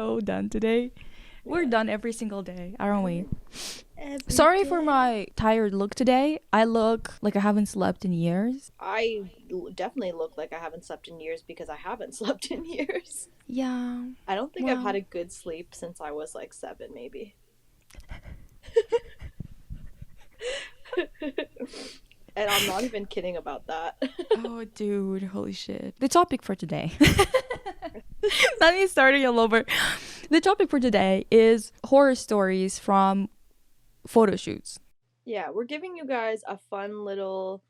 so done today. We're done every single day, aren't we? Every Sorry day. for my tired look today. I look like I haven't slept in years. I definitely look like I haven't slept in years because I haven't slept in years. Yeah. I don't think I've Well. had a good sleep since I was like 7, maybe. And I'm not even kidding about that. Oh, dude, holy shit. The topic for today. Let me start it all over. The topic for today is horror stories from photo shoots. Yeah, we're giving you guys a fun little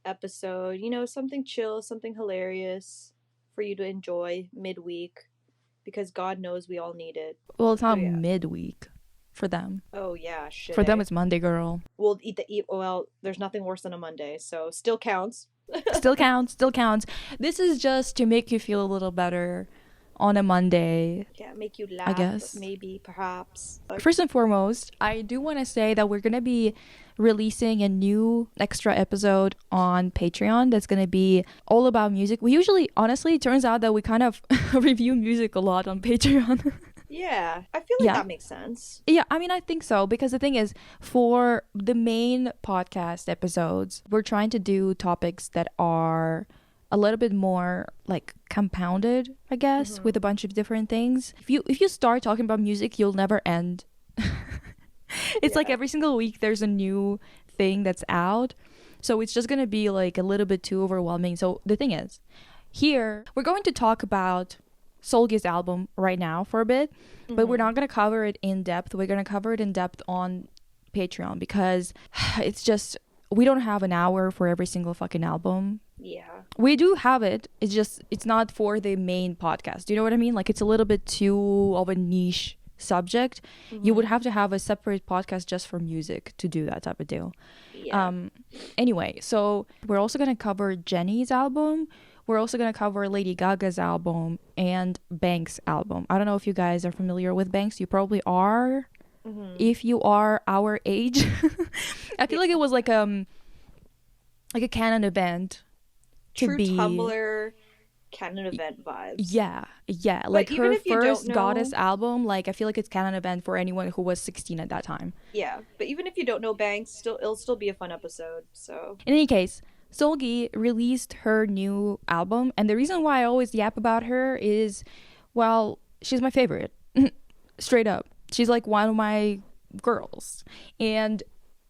episode, something chill, something hilarious for you to enjoy midweek because God knows we all need it. Well, it's So not yeah. midweek for them. Oh yeah, shit. For them, it's Monday, girl. We'll eat. Well, there's nothing worse than a Monday, so still counts. Still counts, still counts. This is just to make you feel a little better on a Monday. Yeah, make you laugh, I guess. maybe, perhaps. First and foremost, I do want to say that we're going to be releasing a new extra episode on Patreon that's going to be all about music. We usually, honestly, it turns out that we kind of review music a lot on Patreon. Yeah, I feel like that makes sense. Yeah, I mean, I think so, because the thing is, for the main podcast episodes, we're trying to do topics that are a little bit more like compounded, I guess, with a bunch of different things. If you start talking about music, you'll never end. It's like every single week there's a new thing that's out. So it's just going to be like a little bit too overwhelming. So the thing is, here we're going to talk about Solgi's album right now for a bit, but we're not going to cover it in depth. We're going to cover it in depth on Patreon because it's just, we don't have an hour for every single fucking album. Yeah. We do have it. It's not for the main podcast. Do you know what I mean? Like, it's a little bit too of a niche subject. You would have to have a separate podcast just for music to do that type of deal. Yeah. Anyway, so we're also going to cover Jenny's album. We're also going to cover Lady Gaga's album and Banks' album. I don't know if you guys are familiar with Banks. You probably are. If you are our age. I feel like it was like a canon event. True Tumblr canon event vibes. Yeah. But Like even her if you first don't know- Goddess album, like I feel like it's canon event for anyone who was 16 at that time. Yeah, but even if you don't know Banks, it'll still be a fun episode. So In any case, Solgi released her new album, and the reason why I always yap about her is, well, she's my favorite. Straight up. She's like one of my girls. And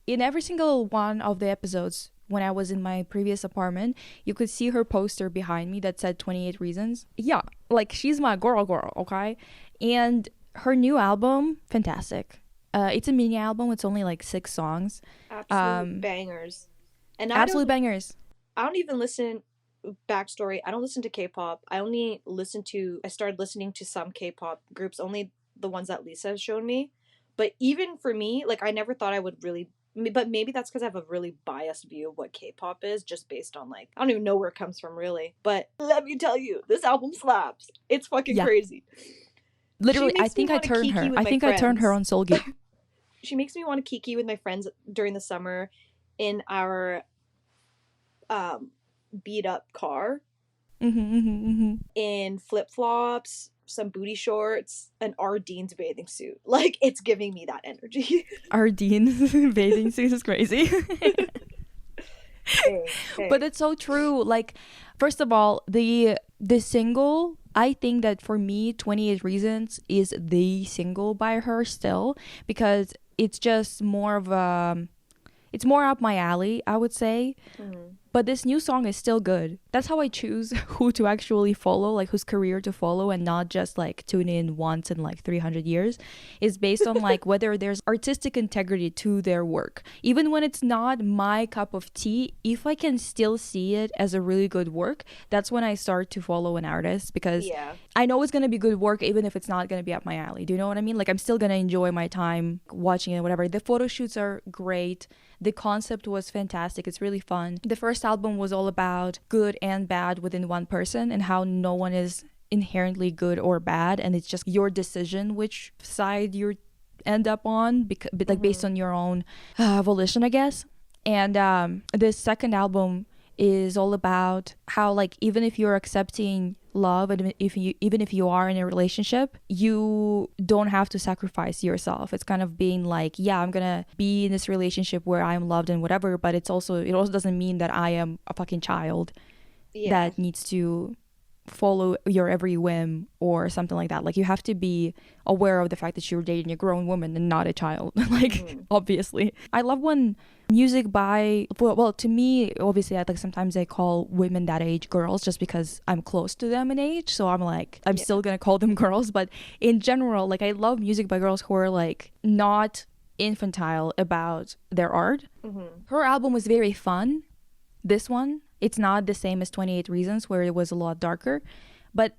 in every single one of the episodes, when I was in my previous apartment, you could see her poster behind me that said 28 Reasons. Yeah, like she's my girl, okay? And her new album, fantastic. It's a mini album. It's only like 6 songs. absolute bangers. And Absolute bangers. I don't even listen. Backstory: I don't listen to K-pop. I started listening to some K-pop groups, only the ones that Lisa has shown me. But even for me, like I never thought I would really. But maybe that's because I have a really biased view of what K-pop is, just based on like I don't even know where it comes from really. But let me tell you, this album slaps. It's fucking crazy. Literally, I think I turned her. I think I turned her on Solgi. She makes me want to kiki with my friends during the summer in our beat up car in flip-flops, some booty shorts, and Ardene's bathing suit. Like, it's giving me that energy. Ardene's bathing suit is crazy. Hey. But it's so true. Like, first of all, the single, I think that for me, 28 Reasons is the single by her still, because it's just more of a, it's more up my alley, I would say. But this new song is still good. That's how I choose who to actually follow, like whose career to follow, and not just like tune in once in like 300 years. Is based on like whether there's artistic integrity to their work. Even when it's not my cup of tea, if I can still see it as a really good work, that's when I start to follow an artist, because I know it's going to be good work even if it's not going to be up my alley. Do you know what I mean? Like, I'm still going to enjoy my time watching it, whatever. The photo shoots are great. The concept was fantastic. It's really fun. The first album was all about good and bad within one person, and how no one is inherently good or bad, and it's just your decision which side you end up on, like based on your own volition, I guess. And this second album is all about how, like, even if you're accepting love, and even if you are in a relationship, you don't have to sacrifice yourself. It's kind of being like, yeah, I'm gonna be in this relationship where I'm loved and whatever, but it also doesn't mean that I am a fucking child that needs to follow your every whim or something like that. Like, you have to be aware of the fact that you're dating a grown woman and not a child. Like, obviously. I love when music by, well, to me, obviously, I like, sometimes I call women that age girls just because I'm close to them in age, so I'm like, I'm still gonna call them girls. But in general, like, I love music by girls who are like not infantile about their art. Her album was very fun. This one, it's not the same as 28 Reasons, where it was a lot darker, but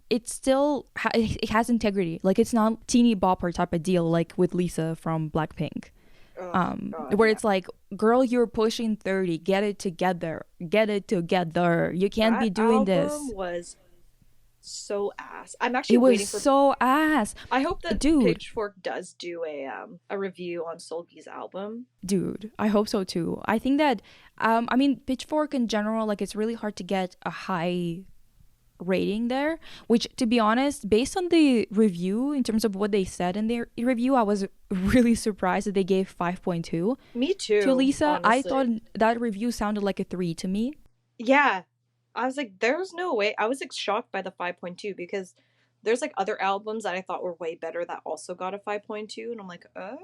it still it has integrity. Like, it's not teeny bopper type of deal like with Lisa from Blackpink. Where it's like, girl, you're pushing 30, get it together. You can't be doing this. Album was so ass. I'm actually waiting for so ass. I hope that Pitchfork does do a review on Seulgi's album. Dude, I hope so too. I think that I mean, Pitchfork in general, like, it's really hard to get a high rating there, which, to be honest, based on the review, in terms of what they said in their review, I was really surprised that they gave 5.2. Me too. To Lisa, honestly. I thought that review sounded like a 3 to me. Yeah. I was like, there's no way. I was like shocked by the 5.2 because there's like other albums that I thought were way better that also got a 5.2, and I'm like, oh.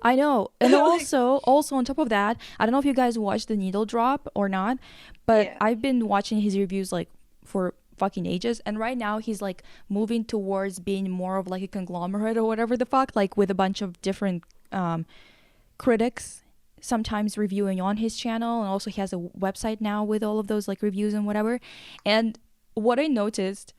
I know. And also on top of that, I don't know if you guys watched The Needle Drop or not, but I've been watching his reviews like for fucking ages, and right now he's like moving towards being more of like a conglomerate or whatever the fuck, like with a bunch of different critics sometimes reviewing on his channel, and also he has a website now with all of those like reviews and whatever. And what I noticed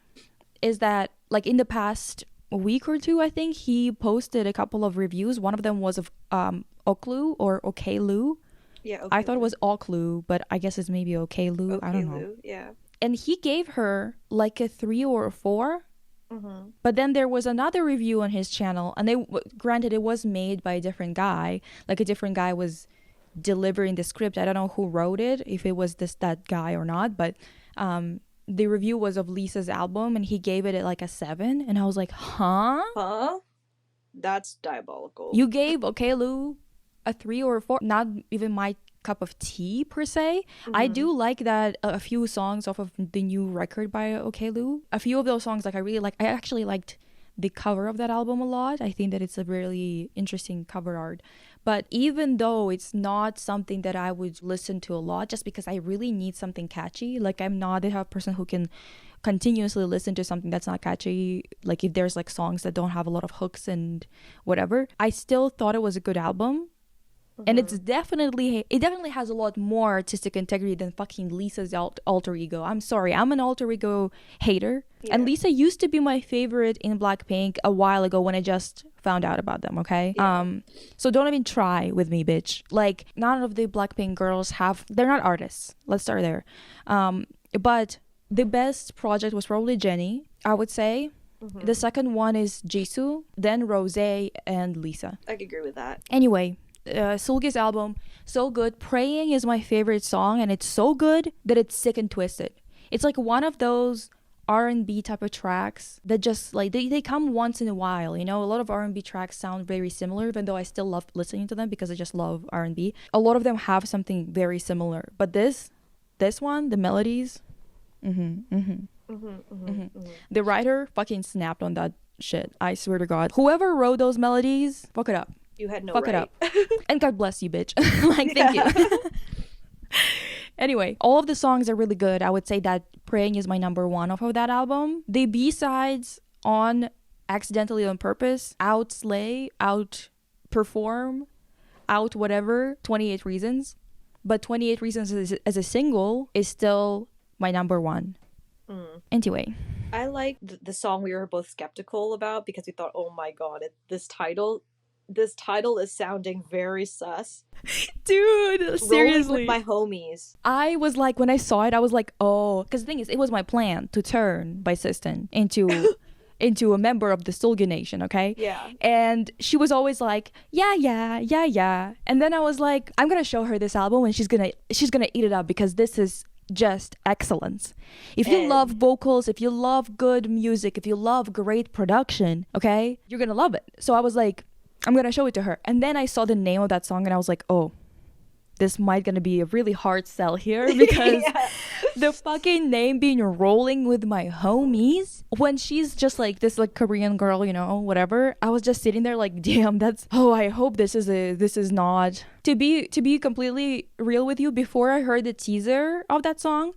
is that, like, in the past week or two, I think he posted a couple of reviews. One of them was of Oklu or Oklu. Yeah, Oklu. I thought it was Oklu, but I guess it's maybe Oklu. I don't know. Yeah. And he gave her like a 3 or a 4. But then there was another review on his channel, and granted, it was made by a different guy. Like, a different guy was delivering the script. I don't know who wrote it, if it was that guy or not, but the review was of Lisa's album, and he gave it like a 7, and I was like, huh? That's diabolical. You gave Oklu a 3 or a 4. Not even my cup of tea per se. I do like that a few songs off of the new record by Oklu. A few of those songs, like, I really like. I actually liked the cover of that album a lot. I think that it's a really interesting cover art. But even though it's not something that I would listen to a lot, just because I really need something catchy, like, I'm not the type of person who can continuously listen to something that's not catchy, like if there's like songs that don't have a lot of hooks and whatever, I still thought it was a good album. And it definitely has a lot more artistic integrity than fucking Lisa's alter ego. I'm sorry, I'm an alter ego hater. Yeah. And Lisa used to be my favorite in Blackpink a while ago when I just found out about them, okay? Yeah. So don't even try with me, bitch. Like, none of the Blackpink girls they're not artists. Let's start there. But the best project was probably Jennie, I would say. The second one is Jisoo, then Rosé, and Lisa. I could agree with that. Anyway, Seulgi's album, so good. Praying is my favorite song, and it's so good that it's sick and twisted. It's like one of those R&B type of tracks that just like they come once in a while, you know. A lot of R&B tracks sound very similar, even though I still love listening to them because I just love R&B. A lot of them have something very similar, but this one, the melodies, the writer fucking snapped on that shit. I swear to God, whoever wrote those melodies, fuck it up. You had no fuck right. it up. And God bless you, bitch. Like, thank you. Anyway, all of the songs are really good. I would say that Praying is my number 1 off of that album. The B-sides on Accidentally on Purpose outslay, outperform, out whatever 28 Reasons. But 28 Reasons as a single is still my number 1. Anyway. I like the song we were both skeptical about because we thought, oh my god, this title is sounding very sus. Dude, seriously. Rolling with my homies. I was like, when I saw it, I was like, oh, because the thing is, it was my plan to turn Bysisten into a member of the Seulgi Nation, okay? Yeah. And she was always like, yeah. And then I was like, I'm gonna show her this album and she's gonna eat it up because this is just excellence. If you And love vocals, if you love good music, if you love great production, okay, you're gonna love it. So I was like, I'm gonna show it to her. And then I saw the name of that song and I was like, oh, this might gonna be a really hard sell here because yeah. the fucking name being Rolling with My Homies, when she's just like this like Korean girl, you know, whatever, I was just sitting there like, damn, that's, oh, I hope this is not, to be completely real with you, before I heard the teaser of that song,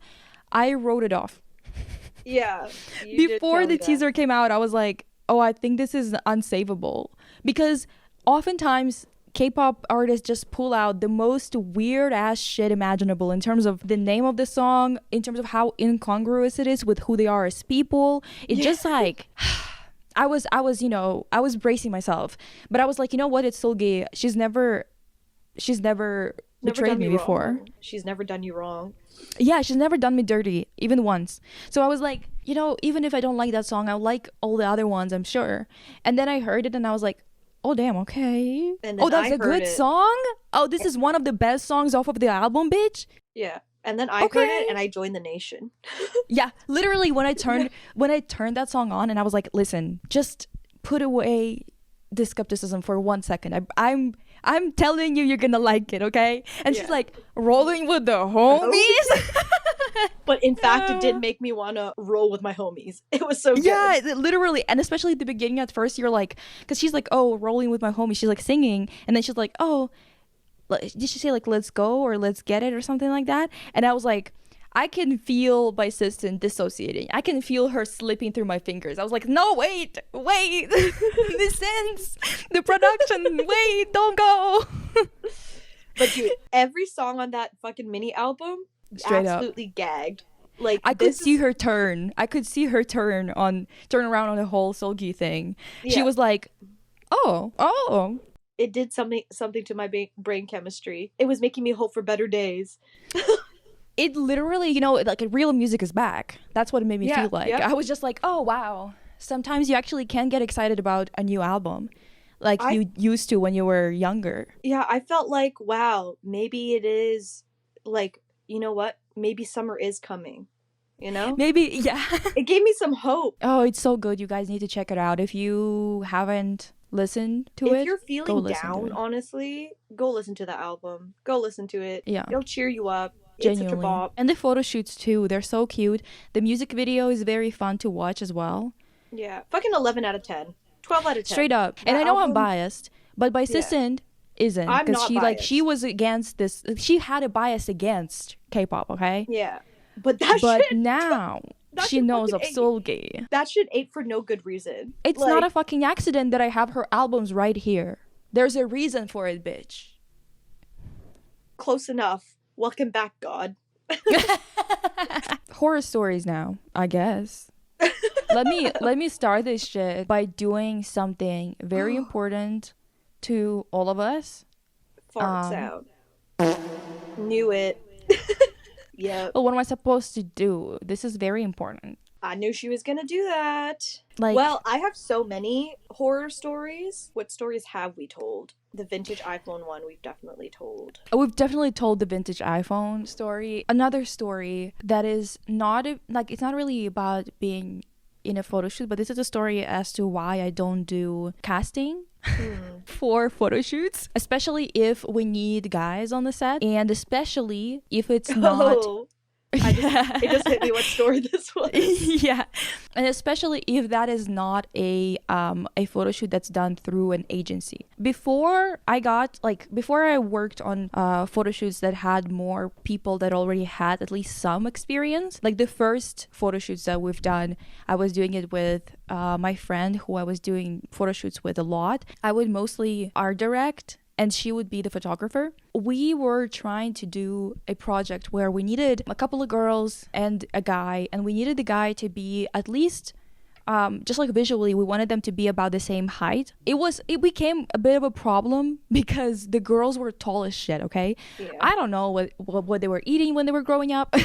I wrote it off. Yeah. You did Before tell me the that. teaser came out, I was like, oh, I think this is unsavable, because oftentimes K-pop artists just pull out the most weird ass shit imaginable in terms of the name of the song, in terms of how incongruous it is with who they are as people. It just like I was, you know, I was bracing myself, but I was like, you know what? It's Seulgi. She's never Never betrayed done me you before. wrong. She's never done you wrong. Yeah, she's never done me dirty, even once. So I was like, you know, even if I don't like that song, I like all the other ones, I'm sure. And then I heard it and I was like, oh damn, okay. And Oh, then that's I a good heard it. song? Oh, this is one of the best songs off of the album, bitch. Yeah. And then I heard Okay. it and I joined the nation. Yeah, literally when I turned that song on and I was like, listen, just put away the skepticism for 1 second. I'm telling you, you're gonna like it, okay? And she's Yeah. like, rolling with the homies. But in fact, it did make me want to roll with my homies. It was so good. Yeah, literally. And especially at the beginning, at first, you're like, because she's like, oh, rolling with my homie. She's like singing. And then she's like, oh, did she say like, let's go or let's get it or something like that? And I was like, I can feel my sister dissociating. I can feel her slipping through my fingers. I was like, no, wait, the sense, the production, wait, don't go. But dude, every song on that fucking mini album, Straight up. absolutely gagged. Like I could see her turn. I could see her turn around on the whole Seulgi thing. Yeah. She was like, oh. It did something to my brain chemistry. It was making me hope for better days. It literally, you know, like real music is back. That's what it made me feel like. Yeah. I was just like, oh wow. Sometimes you actually can get excited about a new album, like you used to when you were younger. Yeah, I felt like, wow, maybe it is like, you know what? Maybe summer is coming. You know? Maybe, yeah. It gave me some hope. Oh, it's so good. You guys need to check it out. If you haven't listened to it, if you're go feeling listen to down, it. honestly, go listen to the album. Go listen to it. Yeah. It'll cheer you up. It's such a Genuinely. bop. And the photo shoots too. They're so cute. The music video is very fun to watch as well. Yeah. Fucking 11 out of 10. 12 out of 10. Straight up. That And I know I'm album- biased, but my sister isn't. I'm Because not she biased. she was against this. She had a bias against K-pop, okay? Yeah. But that But shit, now that she shit knows of fucking ate. Seulgi. That shit ate for no good reason. It's not a fucking accident that I have her albums right here. There's a reason for it, bitch. Close enough. Welcome back, God. Horror stories now, I guess. let me start this shit by doing something very important to all of us. Fart sound. Knew it. Yep. Oh, what am I supposed to do? This is very important. I knew she was gonna do that. Like, Well, I have so many horror stories. What stories have we told? The vintage iPhone one we've definitely told. we've definitely told the vintage iPhone story. Another story that is not like, it's not really about being in a photo shoot, but this is a story as to why I don't do casting for photo shoots, especially if we need guys on the set, and especially if it's not Oh, it just hit me what story this was. yeah, and especially if that is not a photo shoot that's done through an agency. Before I worked on photo shoots that had more people that already had at least some experience, like the first photo shoots that we've done, I was doing it with my friend who I was doing photo shoots with a lot. I would mostly art direct and she would be the photographer. We were trying to do a project where we needed a couple of girls and a guy, and we needed the guy to be at least, just like visually, we wanted them to be about the same height. It became a bit of a problem because the girls were tall as shit, okay? Yeah. I don't know what they were eating when they were growing up.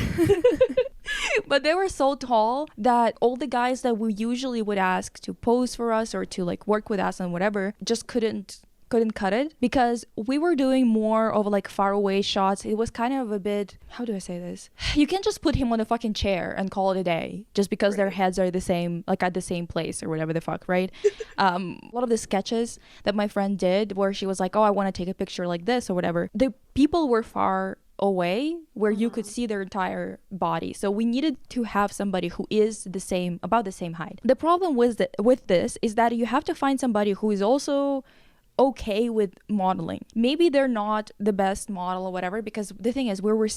But they were so tall that all the guys that we usually would ask to pose for us or to like work with us and whatever just couldn't couldn't cut it because we were doing more of like far away shots. It was kind of a bit, how do I say this? You can't just put him on a fucking chair and call it a day just because their heads are the same, like at the same place or whatever the fuck, right? A lot of the sketches that my friend did where she was like, oh, I want to take a picture like this or whatever, the people were far away where you could see their entire body, so we needed to have somebody who is the same, about the same height. The problem with this is that you have to find somebody who is also okay with modeling. Maybe they're not the best model or whatever, because the thing is we were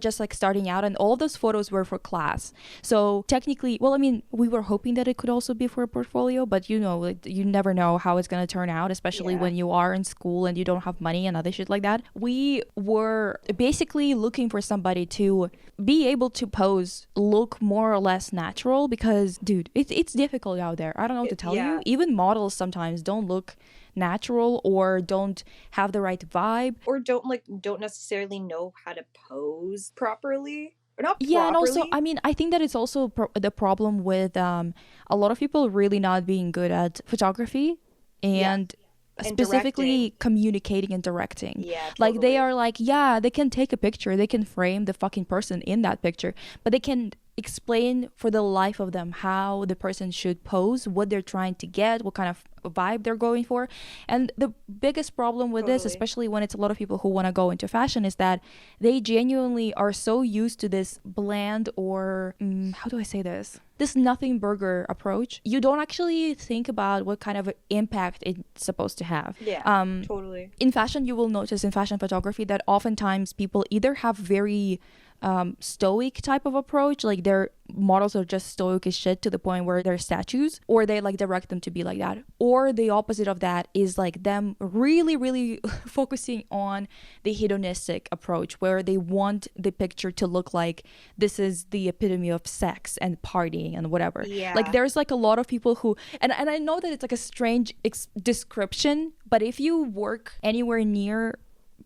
just like starting out, and all of those photos were for class. So technically, well, I mean, we were hoping that it could also be for a portfolio, but you know, like, you never know how it's going to turn out, especially when you are in school and you don't have money and other shit like that. We were basically looking for somebody to be able to pose, look more or less natural, because dude, it's difficult out there. I don't know what to tell you. Even models sometimes don't look natural or don't have the right vibe, or don't necessarily know how to pose properly, or not properly. Yeah, and also, I mean, I think that it's also the problem with a lot of people really not being good at photography and specifically directing. Communicating and directing. Yeah, totally. Like they are like, yeah, they can take a picture, they can frame the fucking person in that picture, but they can explain for the life of them how the person should pose, what they're trying to get, what kind of vibe they're going for. And the biggest problem with this, especially when it's a lot of people who want to go into fashion, is that they genuinely are so used to this bland or how do I say this nothing burger approach. You don't actually think about what kind of impact it's supposed to have. Totally. In fashion, you will notice in fashion photography that oftentimes people either have very stoic type of approach, like their models are just stoic as shit to the point where they're statues, or they like direct them to be like that, or the opposite of that is like them really really focusing on the hedonistic approach where they want the picture to look like this is the epitome of sex and partying and whatever. Like there's like a lot of people who, and I know that it's like a strange description, but if you work anywhere near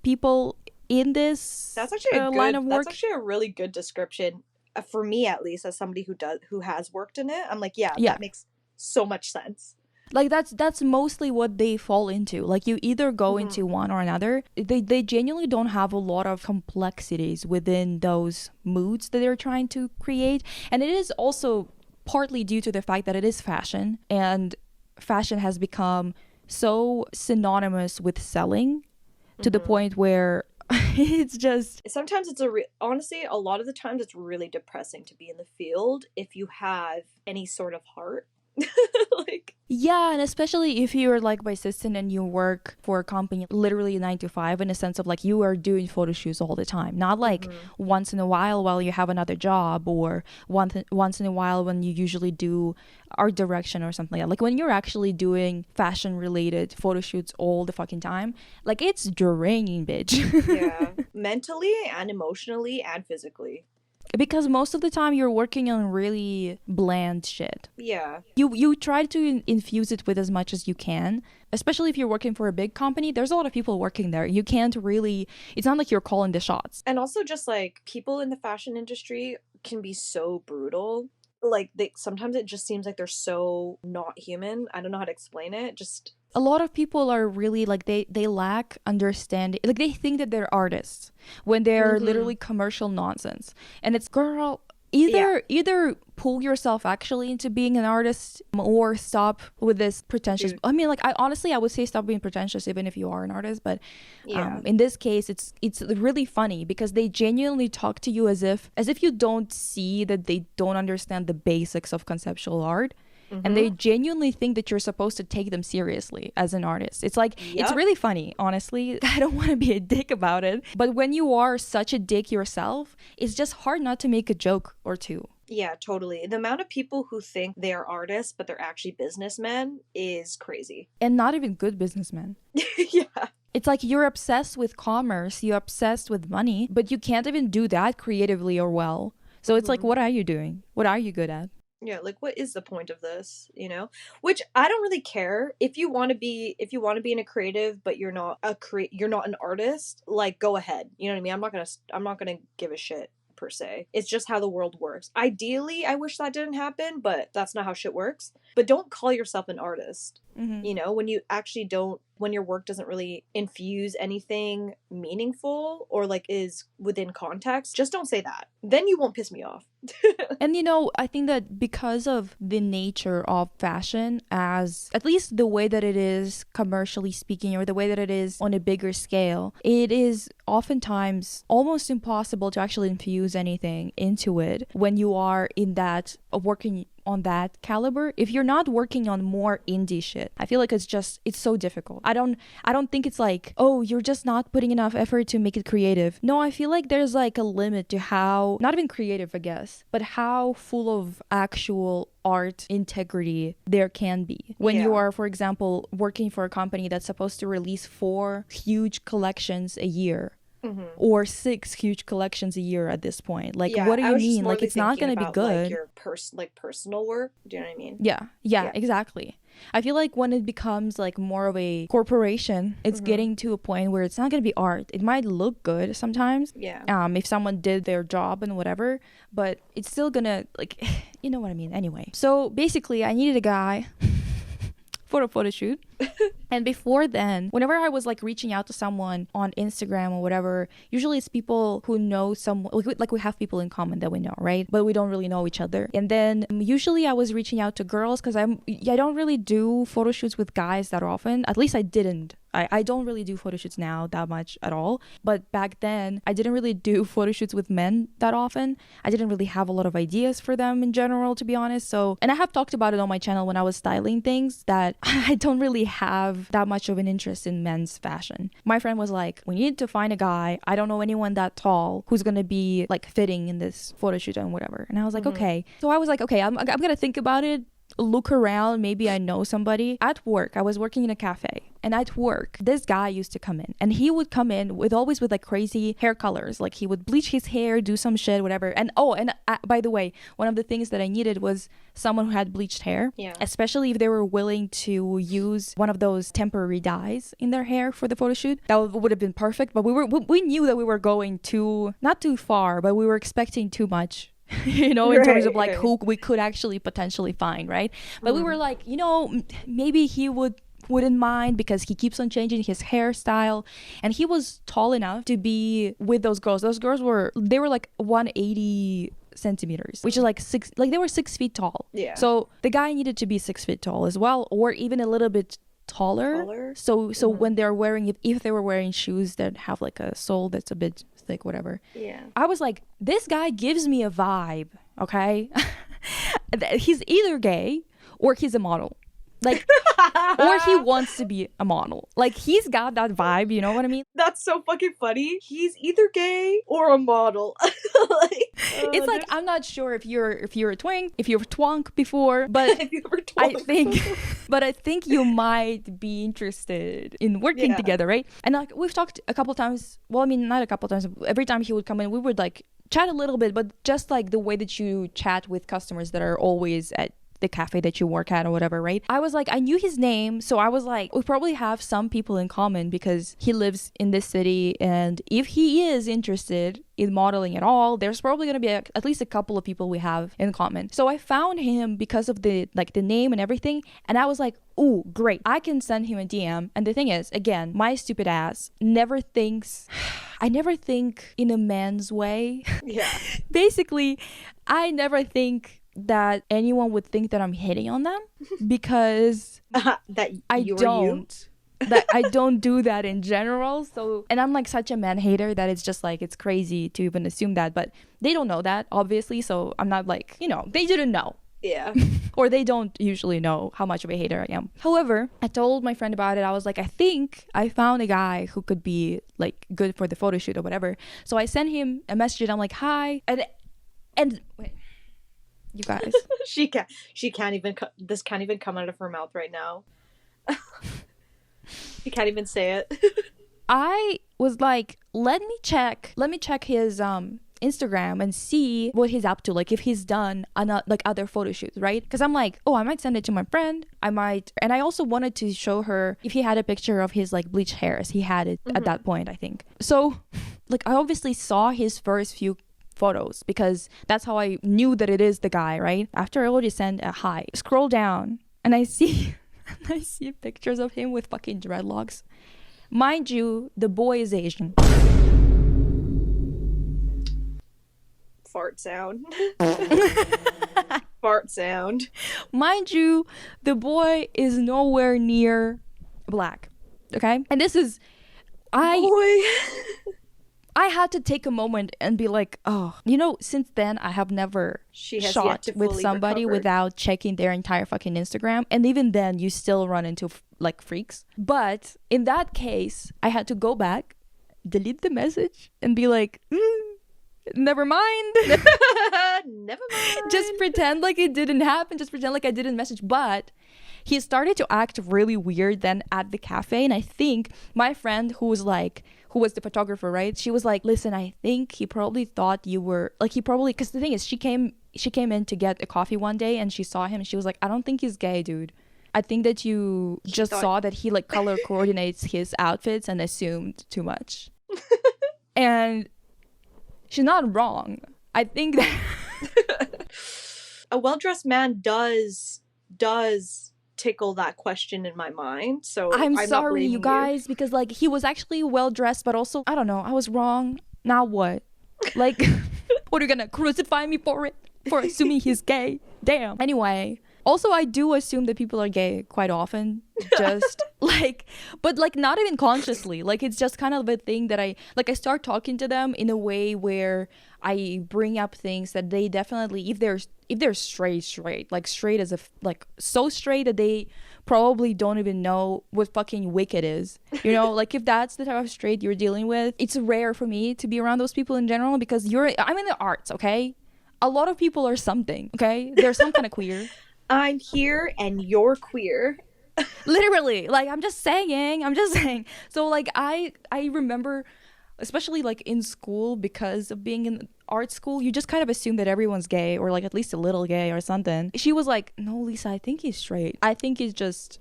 people in this that's actually line of work, that's actually a really good description for me, at least as somebody who has worked in it. I'm like, that makes so much sense. Like that's mostly what they fall into. Like you either go into one or another. They genuinely don't have a lot of complexities within those moods that they're trying to create, and it is also partly due to the fact that it is fashion, and fashion has become so synonymous with selling to the point where it's just sometimes it's honestly a lot of the times it's really depressing to be in the field if you have any sort of heart. Like, yeah, and especially if you're like my assistant and you work for a company literally 9 to 5, in a sense of like you are doing photo shoots all the time, not like once in a while you have another job, or once in a while when you usually do art direction or something like that. Like when you're actually doing fashion related photo shoots all the fucking time, like it's draining, bitch. Yeah, mentally and emotionally and physically. Because most of the time you're working on really bland shit. Yeah. You try to infuse it with as much as you can, especially if you're working for a big company. There's a lot of people working there. You can't really, it's not like you're calling the shots. And also just like people in the fashion industry can be so brutal. Like sometimes it just seems like they're so not human. I don't know how to explain it. Just a lot of people are really like they lack understanding. Like they think that they're artists when they're literally commercial nonsense. And it's, girl, either pull yourself actually into being an artist, or stop with this pretentious. I mean, like I would say stop being pretentious even if you are an artist, but in this case it's really funny because they genuinely talk to you as if you don't see that they don't understand the basics of conceptual art. And they genuinely think that you're supposed to take them seriously as an artist. It's like, it's really funny, honestly. I don't want to be a dick about it. But when you are such a dick yourself, it's just hard not to make a joke or two. Yeah, totally. The amount of people who think they're artists, but they're actually businessmen is crazy. And not even good businessmen. Yeah. It's like you're obsessed with commerce, you're obsessed with money, but you can't even do that creatively or well. So it's like, what are you doing? What are you good at? Yeah, like what is the point of this, you know? Which I don't really care. If you want to be in a creative but you're not an artist, like go ahead. You know what I mean? I'm not going to give a shit. per se. It's just how the world works. Ideally, I wish that didn't happen, but that's not how shit works. But don't call yourself an artist. You know, when you actually don't, when your work doesn't really infuse anything meaningful or like is within context, just don't say that. Then you won't piss me off. And you know, I think that because of the nature of fashion, as at least the way that it is commercially speaking, or the way that it is on a bigger scale, it is oftentimes almost impossible to actually infuse anything into it when you are in that working on that caliber. If you're not working on more indie shit, I feel like it's so difficult. I don't think it's like, oh, you're just not putting enough effort to make it creative. No, I feel like there's like a limit to how, not even creative, I guess, but how full of actual art integrity there can be when you are, for example, working for a company that's supposed to release 4 huge collections a year. Or 6 huge collections a year at this point. Like, what do you mean? Like, it's not going to be good. Like your personal work. Do you know what I mean? Yeah, exactly. I feel like when it becomes like more of a corporation, it's getting to a point where it's not going to be art. It might look good sometimes. If someone did their job and whatever, but it's still gonna, like, you know what I mean. Anyway, so basically, I needed a guy for a photo shoot. And before then, whenever I was like reaching out to someone on Instagram or whatever, usually it's people who know someone, like we have people in common that we know, right? But we don't really know each other. And then usually I was reaching out to girls because I don't really do photo shoots with guys that often. At least I didn't. I don't really do photo shoots now that much at all. But back then, I didn't really do photo shoots with men that often. I didn't really have a lot of ideas for them in general, to be honest. So, and I have talked about it on my channel when I was styling things, that I don't really have that much of an interest in men's fashion. My friend was like, we need to find a guy. I don't know anyone that tall who's going to be like fitting in this photo shoot and whatever. And I was like, okay. So I was like, okay, I'm going to think about it. Look around, maybe I know somebody. At work, I was working in a cafe, and at work this guy used to come in, and he would come in with always with like crazy hair colors. Like he would bleach his hair, do some shit, whatever. And by the way, one of the things that I needed was someone who had bleached hair, especially if they were willing to use one of those temporary dyes in their hair for the photo shoot. That would have been perfect, but we knew that we were going not too far, but we were expecting too much. You know, in terms of like who we could actually potentially find, right? But we were like, you know, maybe he wouldn't mind because he keeps on changing his hairstyle, and he was tall enough to be with those girls. Those girls were like 180 centimeters, which is like they were 6 feet tall. Yeah. So the guy needed to be 6 feet tall as well, or even a little bit taller. So when they're wearing, if they were wearing shoes that have like a sole that's a bit thick, whatever. Yeah. I was like, this guy gives me a vibe, okay? He's either gay or he's a model. Like, or he wants to be a model. Like, he's got that vibe, you know what I mean? That's so fucking funny. He's either gay or a model. It's like, I'm not sure if you're a twink, if you've twunk before, but I think you might be interested in working together, right? And like, we've talked a couple times. Well, I mean, not a couple times. Every time he would come in, we would like chat a little bit, but just like the way that you chat with customers that are always at the cafe that you work at or whatever, right? I was like, I knew his name, so I was like, we probably have some people in common because he lives in this city, and if he is interested in modeling at all, there's probably going to be at least a couple of people we have in common. So I found him because of the name and everything, and I was like, ooh, great, I can send him a DM. And the thing is, again, my stupid ass never thinks in a man's way. Yeah. Basically, I never think that anyone would think that I'm hitting on them because that I don't. That I don't do that in general. So, and I'm like such a man hater that it's just like, it's crazy to even assume that, but they don't know that, obviously. So I'm not like, you know, they didn't know. Yeah. Or they don't usually know how much of a hater I am. However, I told my friend about it. I was like, I think I found a guy who could be like good for the photo shoot or whatever. So I sent him a message and I'm like, hi. And wait. You guys. She can't even this can't even come out of her mouth right now. She can't even say it. I was like, let me check his Instagram and see what he's up to, like if he's done like other photo shoots, right? Because I'm like, oh, I might send it to my friend. And I also wanted to show her if he had a picture of his like bleached hairs. He had it at that point, I think. So like I obviously saw his first few photos because that's how I knew that it is the guy, right? After I already sent a hi, scroll down and I see I see pictures of him with fucking dreadlocks. Mind you, the boy is Asian. Fart sound. Fart sound. Mind you, the boy is nowhere near black. Okay? And this is I had to take a moment and be like, oh, since then I have never shot with somebody without checking their entire fucking Instagram. And even then, you still run into like freaks. But in that case, I had to go back, delete the message, and be like, never mind. Never mind. Just pretend like it didn't happen. Just pretend like I didn't message. But he started to act really weird then at the cafe. And I think my friend who was the photographer, right? She was like, listen, I think he probably thought you were like, because the thing is, she came in to get a coffee one day and she saw him and she was like, I don't think he's gay, dude. I think that you just saw that he like color coordinates his outfits and assumed too much. And she's not wrong. I think that a well-dressed man does tickle that question in my mind. So I'm sorry, you guys, because like he was actually well dressed, but also I don't know, I was wrong. Now what? Like, what are you gonna crucify me for it? For assuming he's gay? Damn. Anyway, also I do assume that people are gay quite often. Just like, but like not even consciously. Like it's just kind of a thing that I start talking to them in a way where I bring up things that they definitely, if they're straight, like straight as like so straight that they probably don't even know what fucking wicked is. Like if that's the type of straight you're dealing with, it's rare for me to be around those people in general because I'm in the arts, okay? A lot of people are something, okay? They're some kind of queer. I'm here and you're queer. Literally, like I'm just saying. So like I remember, especially like in school, because of being in art school, you just kind of assume that everyone's gay or like at least a little gay or something. She was like, no, Lisa, I think he's straight. I think it's just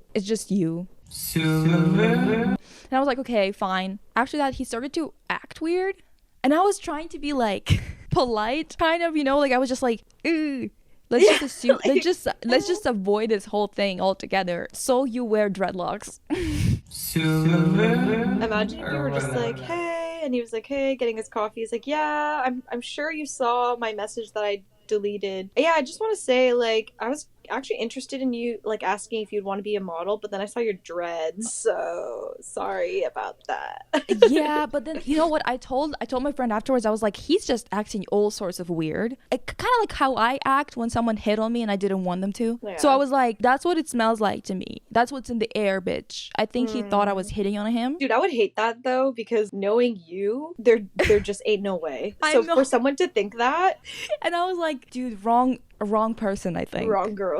you. And I was like, okay, fine. After that, he started to act weird. And I was trying to be like polite, kind of, like I was just like, ooh. Let's just assume. Let's just avoid this whole thing altogether. So you wear dreadlocks. Imagine if you were just like, hey, and he was like, hey, getting his coffee. He's like, yeah, I'm sure you saw my message that I deleted. Yeah, I just want to say, like, I was actually interested in you, like, asking if you'd want to be a model, but then I saw your dreads, so sorry about that. Yeah, but then you know what I told my friend afterwards? I was like, he's just acting all sorts of weird, kind of like how I act when someone hit on me and I didn't want them to. Yeah. So I was like, that's what it smells like to me. That's what's in the air, bitch. I think he thought I was hitting on him. Dude, I would hate that though, because knowing you, there just ain't no way. So for someone to think that, and I was like, dude, wrong person, I think. Wrong girl.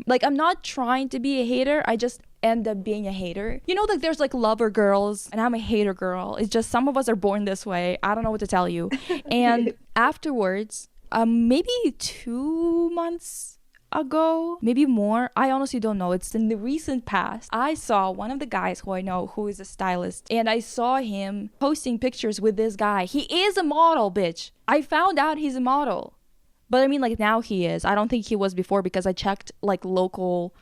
Like I'm not trying to be a hater, I just end up being a hater. Like there's like lover girls and I'm a hater girl. It's just some of us are born this way. I don't know what to tell you. And afterwards, maybe 2 months ago, maybe more, I honestly don't know, it's in the recent past, I saw one of the guys who I know who is a stylist, and I saw him posting pictures with this guy. He is a model, bitch. I found out he's a model. But I mean, like, now he is. I don't think he was before because I checked, like, local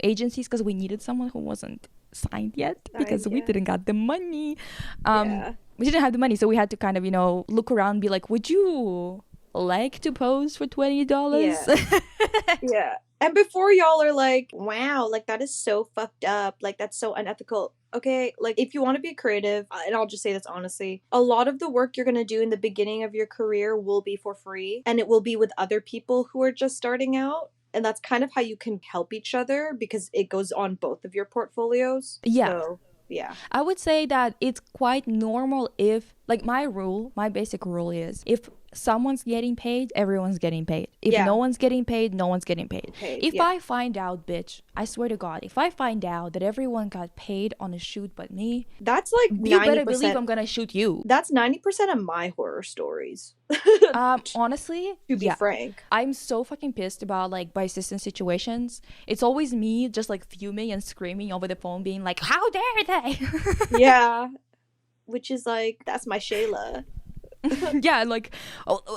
agencies because we needed someone who wasn't signed yet because we didn't got the money. We didn't have the money, so we had to kind of, look around and be like, would you like to pose for $20? Yeah. Yeah. And before y'all are like, wow, like, that is so fucked up. Like, that's so unethical. Okay, like, if you want to be creative, and I'll just say this honestly, a lot of the work you're going to do in the beginning of your career will be for free, and it will be with other people who are just starting out. And that's kind of how you can help each other because it goes on both of your portfolios. Yeah. So, yeah. I would say that it's quite normal if, like, my basic rule is if someone's getting paid, everyone's getting paid. If no one's getting paid, no one's getting paid. If I find out, bitch, I swear to God, if I find out that everyone got paid on a shoot but me, that's like 90%. You better believe I'm gonna shoot you. That's 90% of my horror stories. Honestly, to be frank, I'm so fucking pissed about like bisexual situations. It's always me just like fuming and screaming over the phone, being like, "How dare they?" Yeah, which is like, that's my Shayla. Yeah, like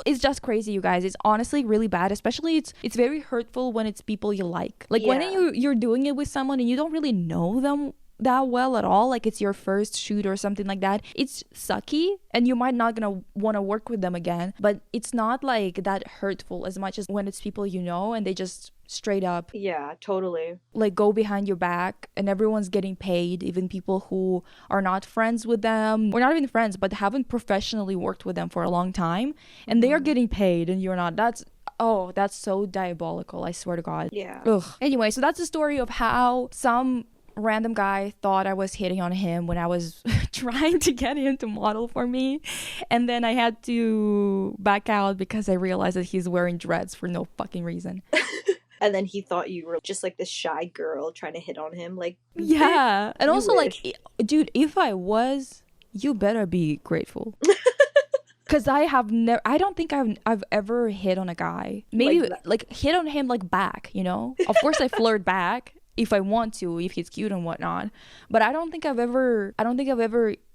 it's just crazy, you guys. It's honestly really bad, especially it's very hurtful when it's people you like when Yeah. you're doing it with someone and you don't really know them that well at all, like it's your first shoot or something like that. It's sucky and you might not gonna want to work with them again, but it's not like that hurtful as much as when it's people you know and they just straight up Yeah, totally. like go behind your back and everyone's getting paid, even people who are not friends with them or not even friends but haven't professionally worked with them for a long time, and they are getting paid and you're not. That's so diabolical, I swear to God. Yeah. Ugh. Anyway, so that's the story of how some random guy thought I was hitting on him when I was trying to get him to model for me, and then I had to back out because I realized that he's wearing dreads for no fucking reason. And then he thought you were just like this shy girl trying to hit on him. Like, Yeah. And you also, wish. like, dude, if I was, you better be grateful. Because I don't think I've ever hit on a guy. Maybe, like hit on him, like, back, you know? Of course, I flirt back if I want to, if he's cute and whatnot. But I don't think I've ever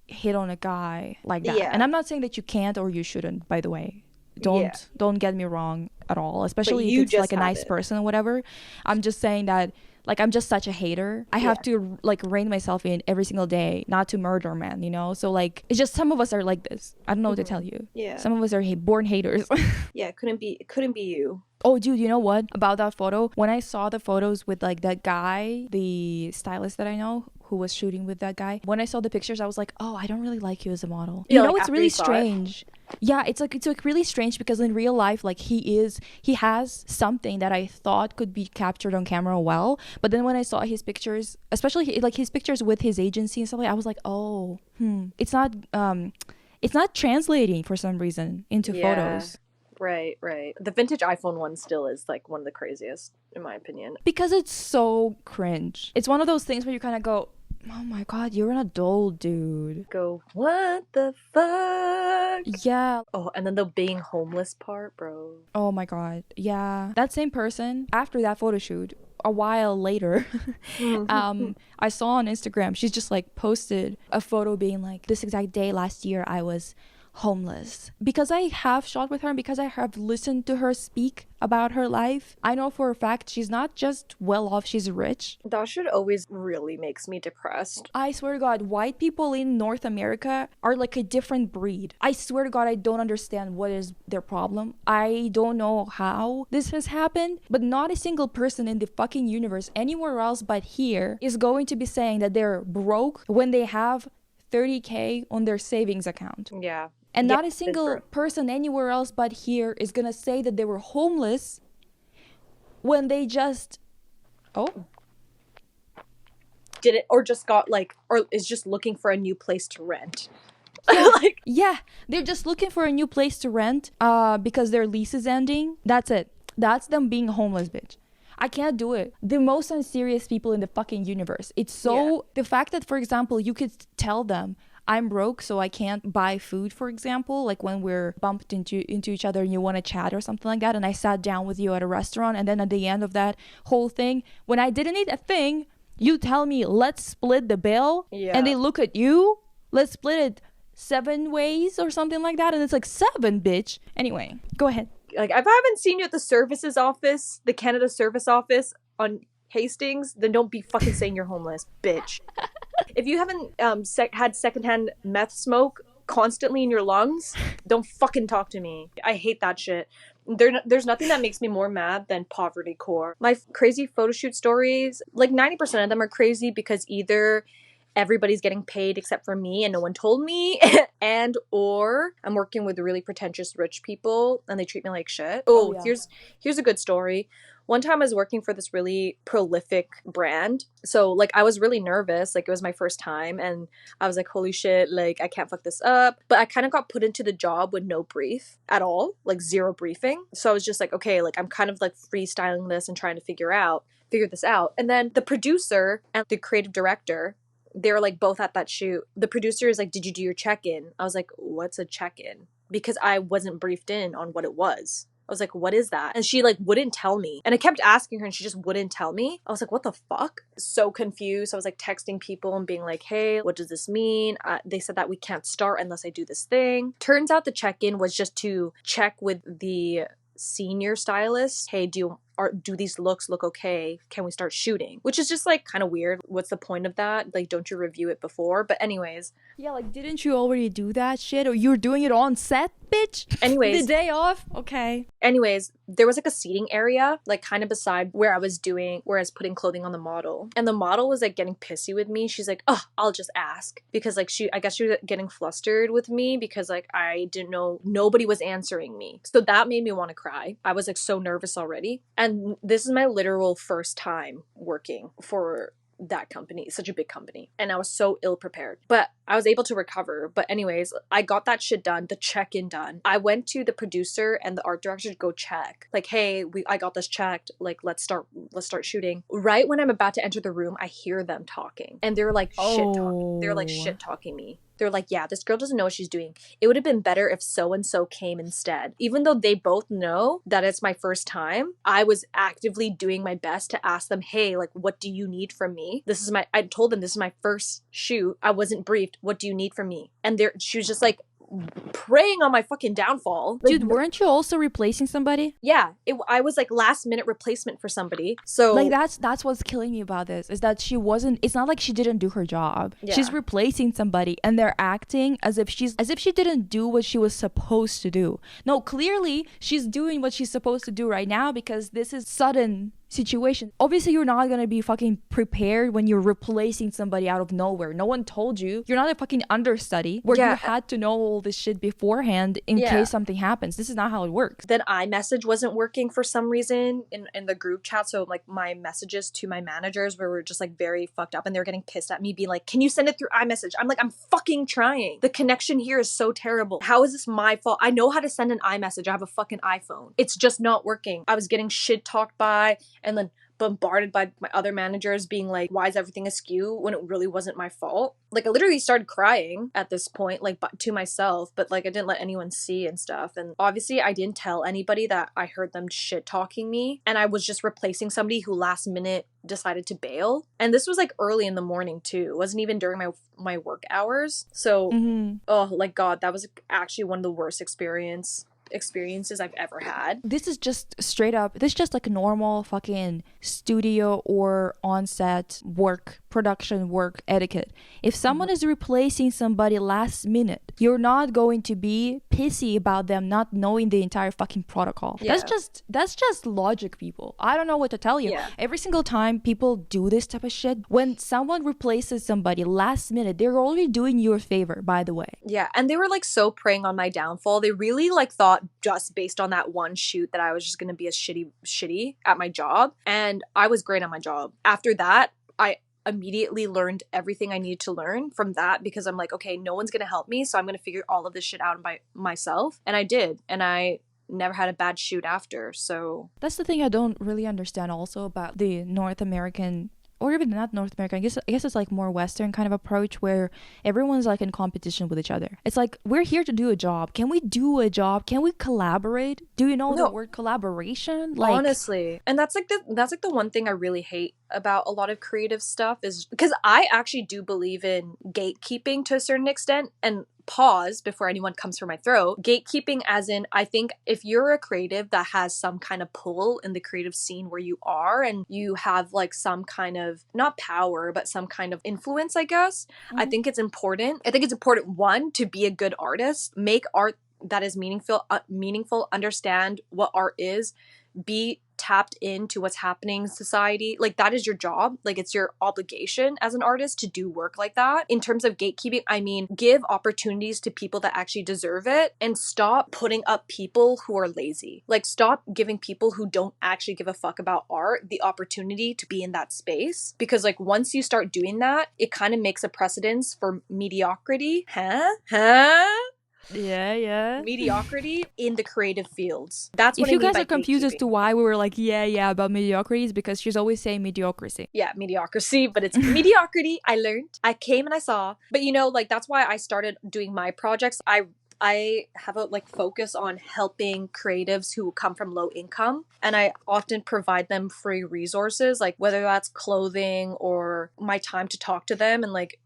hit on a guy like that. Yeah. And I'm not saying that you can't or you shouldn't, by the way. Don't get me wrong at all, especially you if it's just like a nice haven't. person or whatever. I'm just saying that, like, I'm just such a hater. I have to like rein myself in every single day not to murder man, you know? So like it's just some of us are like this. I don't know what to tell you. Yeah. Some of us are born haters. Yeah, it couldn't be you. Oh, dude, you know what? About that photo, when I saw the photos with like that guy, the stylist that I know who was shooting with that guy, when I saw the pictures, I was like, oh, I don't really like you as a model. Yeah, You know, like, it's after really you saw it? strange. Yeah, it's like really strange because in real life, like he has something that I thought could be captured on camera well, but then when I saw his pictures, especially like his pictures with his agency and stuff like, I was like, oh, it's not translating for some reason into photos. Right. The vintage iPhone one still is like one of the craziest, in my opinion. Because it's so cringe. It's one of those things where you kind of go, oh my God, you're an adult, dude. Go, what the fuck? Yeah. Oh, and then the being homeless part, bro. Oh my God. Yeah. That same person, after that photo shoot, a while later, I saw on Instagram, she's just like posted a photo being like, this exact day last year, I was homeless. Because I have shot with her and because I have listened to her speak about her life, I know for a fact she's not just well off, she's rich. That shit always really makes me depressed. I swear to God, white people in North America are like a different breed. I swear to God, I don't understand what is their problem. I don't know how this has happened, but not a single person in the fucking universe anywhere else but here is going to be saying that they're broke when they have 30K on their savings account. Yeah. And Yeah, not a single person anywhere else but here is gonna say that they were homeless when they just did it or just got like or is just looking for a new place to rent. Yeah, Like, yeah, they're just looking for a new place to rent because their lease is ending. That's it. That's them being homeless, bitch. I can't do it. The most unserious people in the fucking universe. It's so the fact that, for example, you could tell them I'm broke, so I can't buy food, for example, like when we're bumped into each other and you want to chat or something like that, and I sat down with you at a restaurant, and then at the end of that whole thing, when I didn't eat a thing, you tell me, let's split the bill, and they look at you, let's split it 7 ways or something like that, and it's like 7, bitch. Anyway, go ahead. like if I haven't seen you at the services office, the Canada Service Office on Hastings, then don't be fucking saying you're homeless, bitch. If you haven't had secondhand meth smoke constantly in your lungs, don't fucking talk to me. I hate that shit. There's nothing that makes me more mad than poverty core. My crazy photo shoot stories, like 90% of them are crazy because either everybody's getting paid except for me and no one told me, and or I'm working with really pretentious rich people and they treat me like shit. Oh, yeah. Here's a good story. One time I was working for this really prolific brand. So like I was really nervous. Like it was my first time and I was like, holy shit, like I can't fuck this up. But I kind of got put into the job with no brief at all, like zero briefing. So I was just like, okay, like I'm kind of like freestyling this and trying to figure this out. And then the producer and the creative director, they were like both at that shoot. The producer is like, did you do your check-in? I was like, what's a check-in? Because I wasn't briefed in on what it was. I was like, what is that? And she like wouldn't tell me. And I kept asking her and she just wouldn't tell me. I was like, what the fuck? So confused. I was like texting people and being like, hey, what does this mean? They said that we can't start unless I do this thing. Turns out the check-in was just to check with the senior stylist. Hey, do these looks look okay? Can we start shooting? Which is just like kind of weird. What's the point of that? Like, don't you review it before? But anyways. Yeah, like, didn't you already do that shit? Or you're doing it on set, bitch? Anyways. The day off? Okay. Anyways, there was like a seating area, like kind of beside where I was putting clothing on the model. And the model was like getting pissy with me. She's like, oh, I'll just ask. Because like I guess she was getting flustered with me because like I didn't know, nobody was answering me. So that made me want to cry. I was like so nervous already. And this is my literal first time working for that company, such a big company, and I was so ill prepared, but I was able to recover. But anyways, I got that shit done, the check-in done. I went to the producer and the art director to go check, like, hey, I got this checked, like, let's start shooting. Right when I'm about to enter the room, I hear them talking, and they're like shit talking me. They're like, yeah, this girl doesn't know what she's doing. It would have been better if so-and-so came instead. Even though they both know that it's my first time, I was actively doing my best to ask them, hey, like, what do you need from me? I told them this is my first shoot. I wasn't briefed. What do you need from me? And she was just like, preying on my fucking downfall. Like, dude, weren't you also replacing somebody? Yeah, I was like last minute replacement for somebody. So like that's what's killing me about this, is that it's not like she didn't do her job. Yeah. She's replacing somebody and they're acting as if she didn't do what she was supposed to do. No, clearly she's doing what she's supposed to do right now, because this is sudden situation. Obviously, you're not gonna be fucking prepared when you're replacing somebody out of nowhere. No one told you. You're not a fucking understudy where you had to know all this shit beforehand in case something happens. This is not how it works. Then iMessage wasn't working for some reason in the group chat, so like my messages to my managers were just like very fucked up, and they were getting pissed at me, being like, can you send it through iMessage? I'm like, I'm fucking trying. The connection here is so terrible. How is this my fault? I know how to send an iMessage. I have a fucking iPhone. It's just not working. I was getting shit talked by and then bombarded by my other managers being like, why is everything askew, when it really wasn't my fault? Like, I literally started crying at this point, like, to myself, but like I didn't let anyone see and stuff. And obviously I didn't tell anybody that I heard them shit talking me, and I was just replacing somebody who last minute decided to bail. And this was like early in the morning too. It wasn't even during my work hours. So oh, like, God, that was actually one of the worst experiences I've ever had. This is just straight up, this is just like a normal fucking studio or on-set work, production work etiquette. If someone is replacing somebody last minute, you're not going to be pissy about them not knowing the entire fucking protocol. Yeah. That's just logic, people. I don't know what to tell you. Yeah. Every single time people do this type of shit, when someone replaces somebody last minute, they're already doing you a favor, by the way. Yeah, and they were like so preying on my downfall. They really like thought just based on that one shoot that I was just gonna be a shitty at my job, and I was great at my job. After that, I immediately learned everything I needed to learn from that, because I'm like, okay, no one's gonna help me, so I'm gonna figure all of this shit out by myself. And I did, and I never had a bad shoot after. So that's the thing I don't really understand also about the North American, or even not North American, I guess it's like more Western kind of approach, where everyone's like in competition with each other. It's like, we're here to do a job. Can we do a job? Can we collaborate? Do you know the word collaboration? Like, honestly. And that's like the one thing I really hate about a lot of creative stuff, is because I actually do believe in gatekeeping to a certain extent. And pause before anyone comes for my throat. Gatekeeping as in, I think if you're a creative that has some kind of pull in the creative scene where you are, and you have like some kind of, not power, but some kind of influence, I guess, I think it's important. I think it's important, one, to be a good artist, make art that is meaningful, understand what art is, be tapped into what's happening in society. Like, that is your job. Like, it's your obligation as an artist to do work like that. In terms of gatekeeping, I mean, give opportunities to people that actually deserve it, and stop putting up people who are lazy. Like, stop giving people who don't actually give a fuck about art the opportunity to be in that space. Because like, once you start doing that, it kind of makes a precedence for mediocrity. Yeah. Mediocrity in the creative fields. That's what if you guys are confused as to why we were like, yeah, about mediocrity, is because she's always saying mediocrity. Yeah, mediocrity, but it's mediocrity. I learned. I came and I saw. But you know, like, that's why I started doing my projects. I I have a like focus on helping creatives who come from low income, and I often provide them free resources, like whether that's clothing or my time to talk to them and like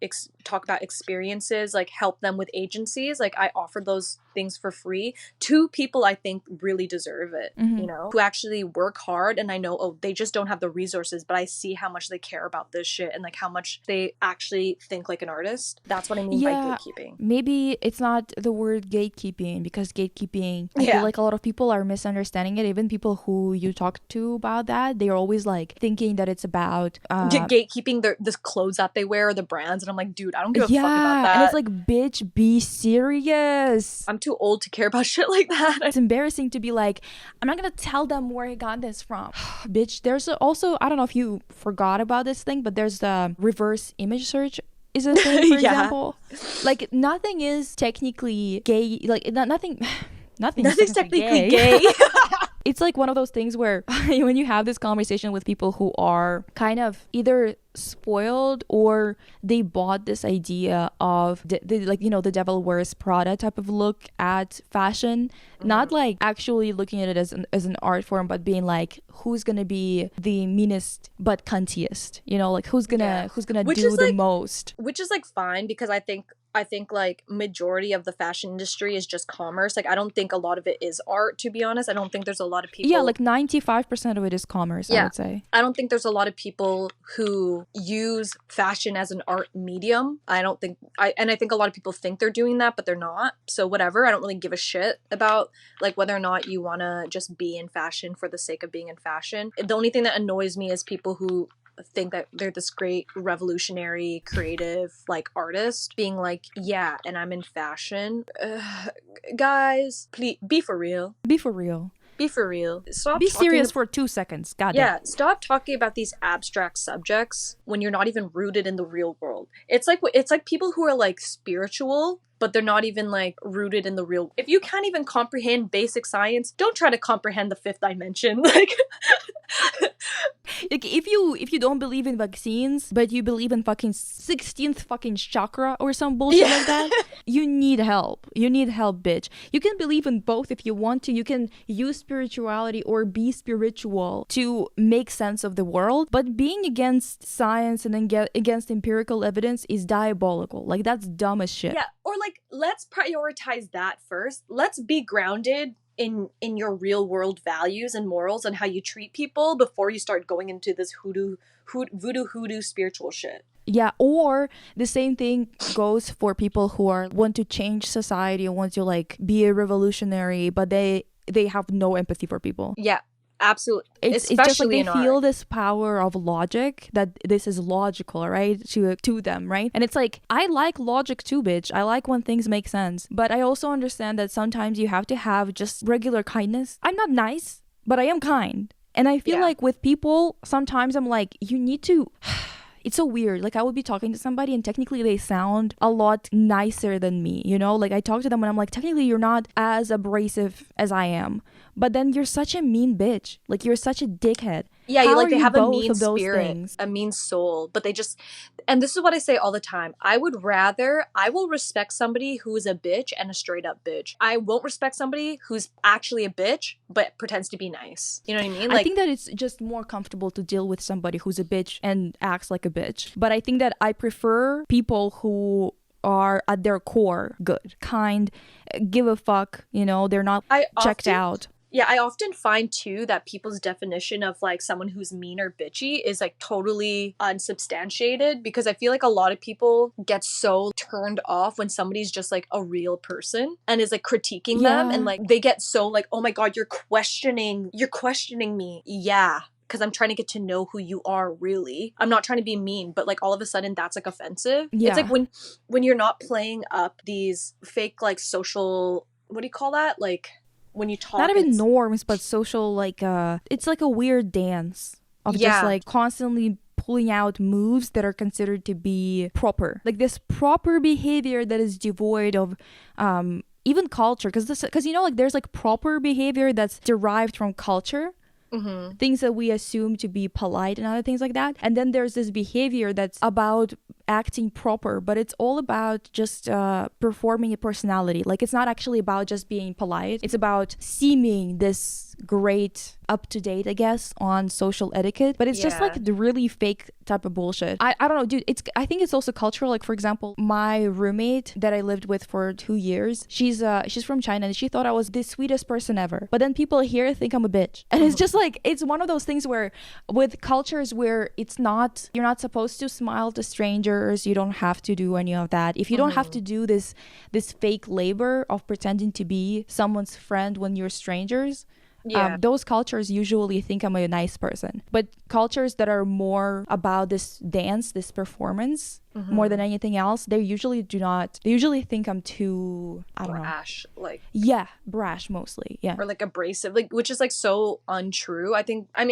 talk about experiences, like help them with agencies. Like I offer those things for free to people I think really deserve it, you know, who actually work hard, and I know, oh, they just don't have the resources, but I see how much they care about this shit and like how much they actually think like an artist. That's what I mean by gatekeeping. Maybe it's not the word gatekeeping, because gatekeeping, I feel like a lot of people are misunderstanding it. Even people who you talk to about that, they're always like thinking that it's about gatekeeping the clothes that they wear or the brands, and I'm like, dude, I don't give a fuck about that. And it's like, bitch, be serious. I'm too old to care about shit like that. It's embarrassing to be like, I'm not gonna tell them where I got this from. Bitch, there's also, I don't know if you forgot about this thing, but there's the reverse image search is a thing, for example. Like, nothing is technically gay. Like, nothing's technically gay. It's like one of those things where when you have this conversation with people who are kind of either spoiled or they bought this idea of like, you know, the devil wears Prada type of look at fashion, not like actually looking at it as an art form, but being like, who's gonna be the meanest but cuntiest, you know, like who's gonna do the most, which is like fine, because I think like majority of the fashion industry is just commerce. Like I don't think a lot of it is art, to be honest. I don't think there's a lot of people, like 95% of it is commerce, I would say. I don't think there's a lot of people who use fashion as an art medium. I think a lot of people think they're doing that, but they're not. So whatever, I don't really give a shit about like whether or not you want to just be in fashion for the sake of being in fashion. The only thing that annoys me is people who think that they're this great revolutionary creative like artist being like, yeah, and I'm in fashion. Guys, please be for real. Stop. Be serious for 2 seconds. Stop talking about these abstract subjects when you're not even rooted in the real world. It's like people who are like spiritual, but they're not even like rooted in the real. If you can't even comprehend basic science, don't try to comprehend the fifth dimension. Like if you don't believe in vaccines, but you believe in fucking 16th fucking chakra or some bullshit like that, you need help. Bitch. You can believe in both if you want to. You can use spirituality or be spiritual to make sense of the world, but being against science and then against empirical evidence is diabolical. Like, that's dumb as shit. Yeah, or like, let's prioritize that first. Let's be grounded in your real world values and morals and how you treat people before you start going into this voodoo hoodoo spiritual shit. Yeah, or the same thing goes for people who want to change society and want to like be a revolutionary, but they have no empathy for people. Yeah, absolutely. It's just like they feel this power of logic, that this is logical, right, to them, right? And it's like, I like logic too, bitch. I like when things make sense, but I also understand that sometimes you have to have just regular kindness. I'm not nice, but I am kind. And I feel like with people, sometimes I'm like, you need to... It's so weird. Like, I would be talking to somebody and technically they sound a lot nicer than me, you know? Like, I talk to them and I'm like, technically you're not as abrasive as I am. But then you're such a mean bitch. Like, you're such a dickhead. Yeah, How like they have a mean spirit, things? A mean soul, but they just, and this is what I say all the time. I will respect somebody who is a bitch and a straight up bitch. I won't respect somebody who's actually a bitch but pretends to be nice. You know what I mean? Like, I think that it's just more comfortable to deal with somebody who's a bitch and acts like a bitch. But I think that I prefer people who are at their core good, kind, give a fuck, you know, they're not checked out. Yeah, I often find too that people's definition of like someone who's mean or bitchy is like totally unsubstantiated, because I feel like a lot of people get so turned off when somebody's just like a real person and is like critiquing them, and like they get so like, oh my god, you're questioning me. Yeah, because I'm trying to get to know who you are, really. I'm not trying to be mean, but like all of a sudden that's like offensive. Yeah. It's like when you're not playing up these fake like social, what do you call that? Like when you talk, not even norms, but social, like it's like a weird dance of just like constantly pulling out moves that are considered to be proper, like this proper behavior that is devoid of even culture, because you know, like there's like proper behavior that's derived from culture. Things that we assume to be polite and other things like that, and then there's this behavior that's about acting proper, but it's all about just performing a personality. Like, it's not actually about just being polite. It's about seeming this great up-to-date, I guess, on social etiquette, but it's just like the really fake type of bullshit. I don't know, dude. I think it's also cultural. Like, for example, my roommate that I lived with for 2 years, she's from China, and she thought I was the sweetest person ever, but then people here think I'm a bitch. And it's just like, it's one of those things where with cultures where you're not supposed to smile to strangers, you don't have to do any of that. If you don't have to do this fake labor of pretending to be someone's friend when you're strangers, those cultures usually think I'm a nice person. But cultures that are more about this dance, this performance, more than anything else, they usually think I'm too, I don't know. Brash, like. Yeah, brash mostly, yeah. Or like abrasive, like, which is like so untrue. I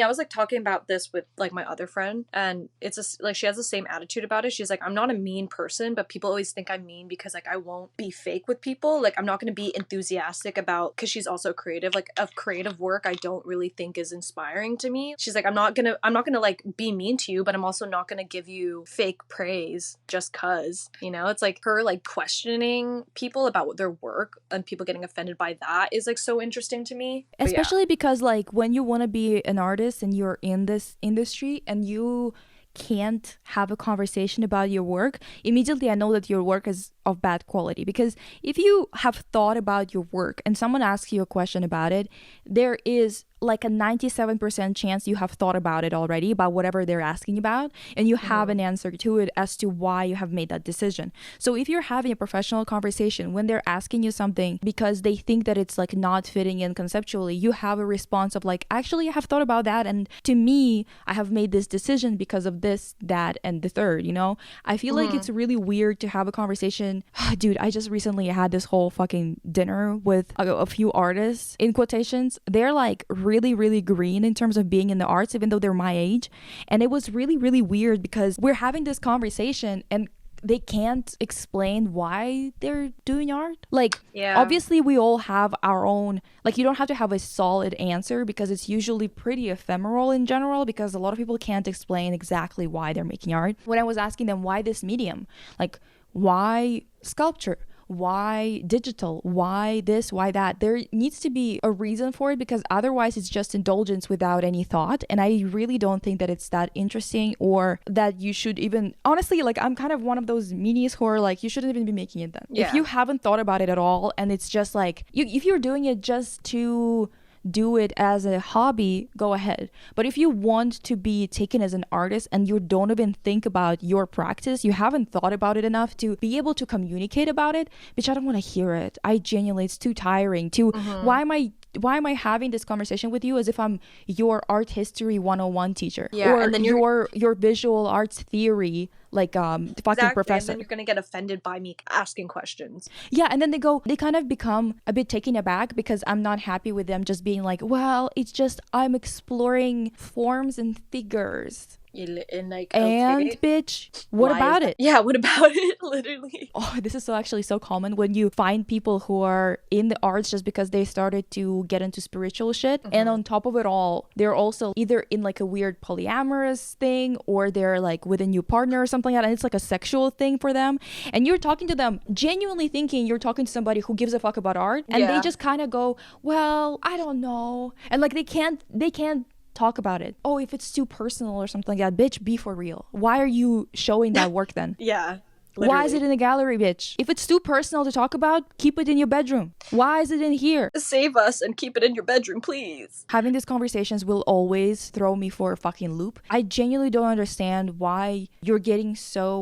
was like talking about this with like my other friend, and it's like she has the same attitude about it. She's like, I'm not a mean person, but people always think I'm mean because like I won't be fake with people. Like, I'm not going to be enthusiastic about, because she's also creative, like of creative work I don't really think is inspiring to me. She's like, I'm not gonna like be mean to you, but I'm also not gonna give you fake praise just cause, you know. It's like her like questioning people about their work and people getting offended by that is like so interesting to me. Especially because like when you want to be an artist and you're in this industry and you can't have a conversation about your work, immediately I know that your work is of bad quality. Because if you have thought about your work and someone asks you a question about it, there is like a 97% chance you have thought about it already, about whatever they're asking about, and you have an answer to it as to why you have made that decision. So if you're having a professional conversation when they're asking you something because they think that it's like not fitting in conceptually, you have a response of like, actually I have thought about that, and to me I have made this decision because of this, that, and the third, you know. I feel like it's really weird to have a conversation. Dude, I just recently had this whole fucking dinner with a few artists, in quotations. They're like really, really green in terms of being in the arts, even though they're my age. And it was really, really weird because we're having this conversation and they can't explain why they're doing art. Like, obviously we all have our own, like, you don't have to have a solid answer because it's usually pretty ephemeral in general, because a lot of people can't explain exactly why they're making art. When I was asking them why this medium, like why sculpture, why digital, why this, why that, there needs to be a reason for it, because otherwise it's just indulgence without any thought. And I really don't think that it's that interesting, or that you should even, honestly, like, I'm kind of one of those meanies who are like, you shouldn't even be making it then. If you haven't thought about it at all, and it's just like, if you're doing it just to do it as a hobby, go ahead. But if you want to be taken as an artist and you don't even think about your practice, you haven't thought about it enough to be able to communicate about it, bitch, I don't want to hear it. I genuinely, it's too tiring to, why am I having this conversation with you as if I'm your art history 101 teacher, or and then your visual arts theory like fucking professor. And then you're gonna get offended by me asking questions. Yeah, and then they kind of become a bit taken aback because I'm not happy with them just being like, well, it's just I'm exploring forms and figures. And like, and bitch, what about it? Yeah, what about it? Literally. Oh, this is so actually so common when you find people who are in the arts just because they started to get into spiritual shit, and on top of it all, they're also either in like a weird polyamorous thing, or they're like with a new partner or something like that, and it's like a sexual thing for them, and you're talking to them genuinely thinking you're talking to somebody who gives a fuck about art, and they just kind of go, well, I don't know, and like they can't talk about it. Oh, if it's too personal or something like that, bitch, be for real. Why are you showing that work then? Yeah. Literally. Why is it in a gallery, bitch? If it's too personal to talk about, keep it in your bedroom. Why is it in here? Save us and keep it in your bedroom, please. Having these conversations will always throw me for a fucking loop. I genuinely don't understand why you're getting so,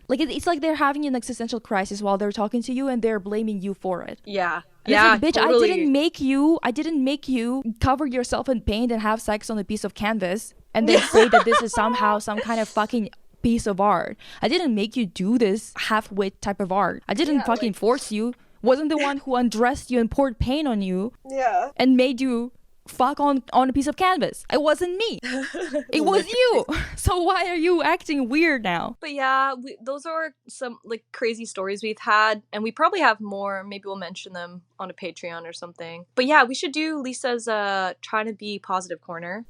like, it's like they're having an existential crisis while they're talking to you and they're blaming you for it. Yeah. And it's like, bitch, totally. I didn't make you cover yourself in paint and have sex on a piece of canvas and then say that this is somehow some kind of fucking piece of art. I didn't make you do this half-wit type of art. I didn't fucking force you. Wasn't the one who undressed you and poured paint on you and made you fuck on a piece of canvas. It wasn't me. It was you. So why are you acting weird now? But yeah, those are some like crazy stories we've had, and we probably have more. Maybe we'll mention them on a Patreon or something. But yeah, we should do Lisa's trying to be positive corner.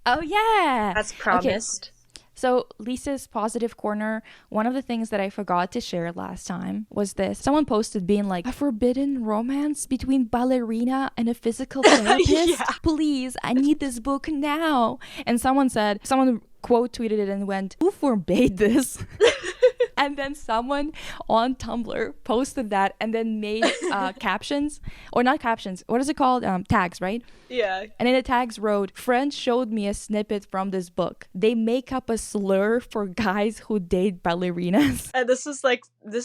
Oh yeah, as promised. Okay. So Lisa's positive corner, one of the things that I forgot to share last time was this. Someone posted being like, a forbidden romance between ballerina and a physical therapist? Yeah. Please, I need this book now. And someone quote tweeted it and went, who forbade this? And then someone on Tumblr posted that and then made captions, or not captions, what is it called? Tags, right? Yeah. And in the tags wrote, friends showed me a snippet from this book. They make up a slur for guys who date ballerinas. And this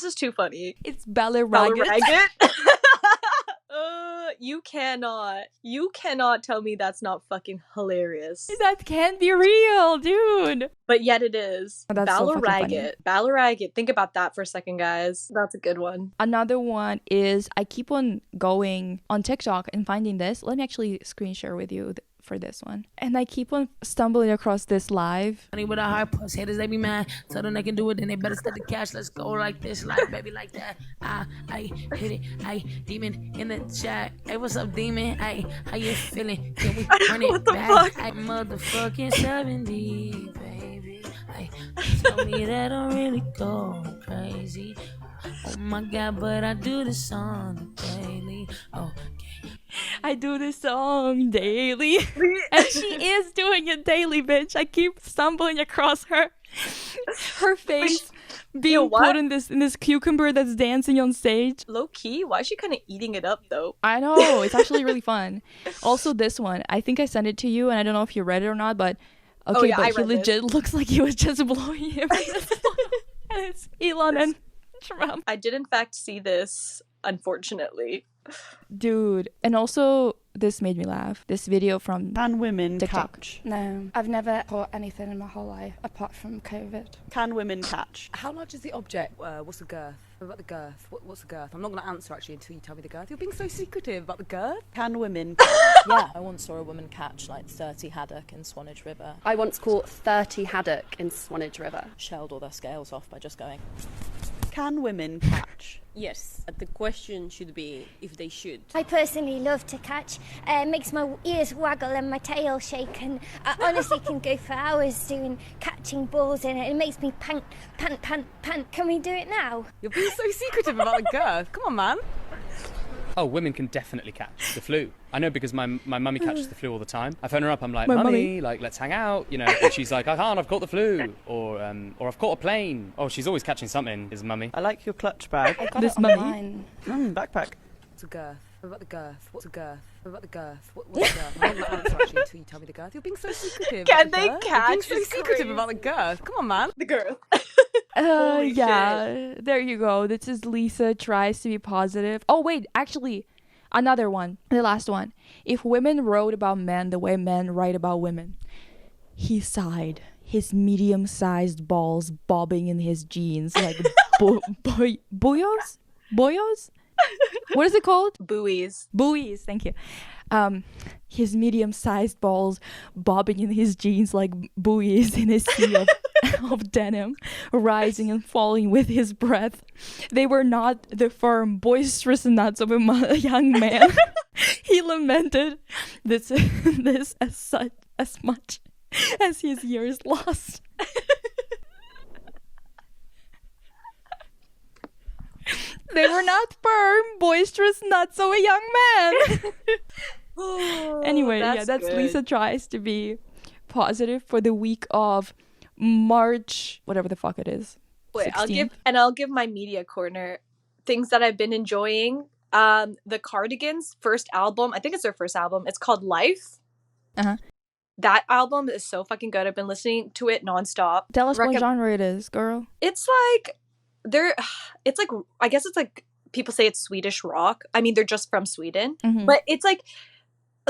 is too funny. It's balleragget. You cannot tell me that's not fucking hilarious. That can't be real, dude. But yet it is. Oh, that's so fucking funny. Balleragget. Think about that for a second, guys. That's a good one. Another one is, I keep on going on TikTok and finding this. Let me actually screen share with you for this one. And I keep on stumbling across this live. Money with a high plus haters, they be mad. Tell them they can do it, then they better step the cash. Let's go like this, like baby, like that. I hit it, demon in the chat. Hey, what's up, demon? Hey, how you feeling? Can we run it back? I motherfucking 70, baby. Hey, tell me that I really go crazy. Oh my god, but I do this on the daily. Okay. I do this song daily. And she is doing it daily, bitch. I keep stumbling across her face being put in this cucumber that's dancing on stage. Low key, why is she kind of eating it up though? I know, it's actually really fun. Also, this one, I think I sent it to you, and I don't know if you read it or not, but okay, but he legit looks like he was just blowing him. And it's Elon and Trump. I did in fact see this, unfortunately. Dude, and also this made me laugh. This video from Can women TikTok. catch? No, I've never caught anything in my whole life apart from COVID. Can women catch? How large is the object? What's the girth? What about the girth? What's the girth? I'm not going to answer actually until you tell me the girth. You're being so secretive about the girth. Can women Yeah, I once saw a woman catch like 30 haddock in Swanage River. I once caught 30 haddock in Swanage River. Shelled all their scales off by just going. Can women catch? Yes, the question should be if they should. I personally love to catch. It makes my ears waggle and my tail shake, and I honestly can go for hours doing catching balls in it. It makes me pant, pant, pant, pant. Can we do it now? You're being so secretive about the girth. Come on, man. Oh, women can definitely catch the flu. I know because my mummy catches the flu all the time. I phone her up, I'm like, My mummy, mummy. like, let's hang out, you know. And she's like, I can't, I've caught the flu. Or I've caught a plane. Oh, she's always catching something, is mummy. I like your clutch bag. I got This it mummy. online. Backpack. What's the girth? What about the girth? What's the girth? What about the girth? What's the girth? I'm not going to answer actually until you tell me the girth. You're being so secretive. Can about the they girth. catch? You're being so It's secretive crazy. about the girth. Come on, man. The girth. Yeah, shit. there you go. This is Lisa tries to be positive. Oh, wait, actually, another one. The last one. If women wrote about men the way men write about women. He sighed, his medium-sized balls bobbing in his jeans like boyos? Boyos? What is it called? Buoys. Buoys, thank you. His medium-sized balls bobbing in his jeans like buoys in a sea of denim, rising and falling with his breath. They were not the firm, boisterous nuts of a young man. He lamented this as much as his years lost. They were not firm, boisterous nuts of a young man. Anyway, that's good. Lisa tries to be positive for the week of March, whatever the fuck it is. Wait, 16th. I'll give my media corner things that I've been enjoying. The Cardigans' first album, I think it's their first album. It's called Life. Uh-huh. That album is so fucking good. I've been listening to it nonstop. Tell us what genre it is, girl. It's like I guess it's like people say it's Swedish rock. I mean, they're just from Sweden, Mhm. but it's like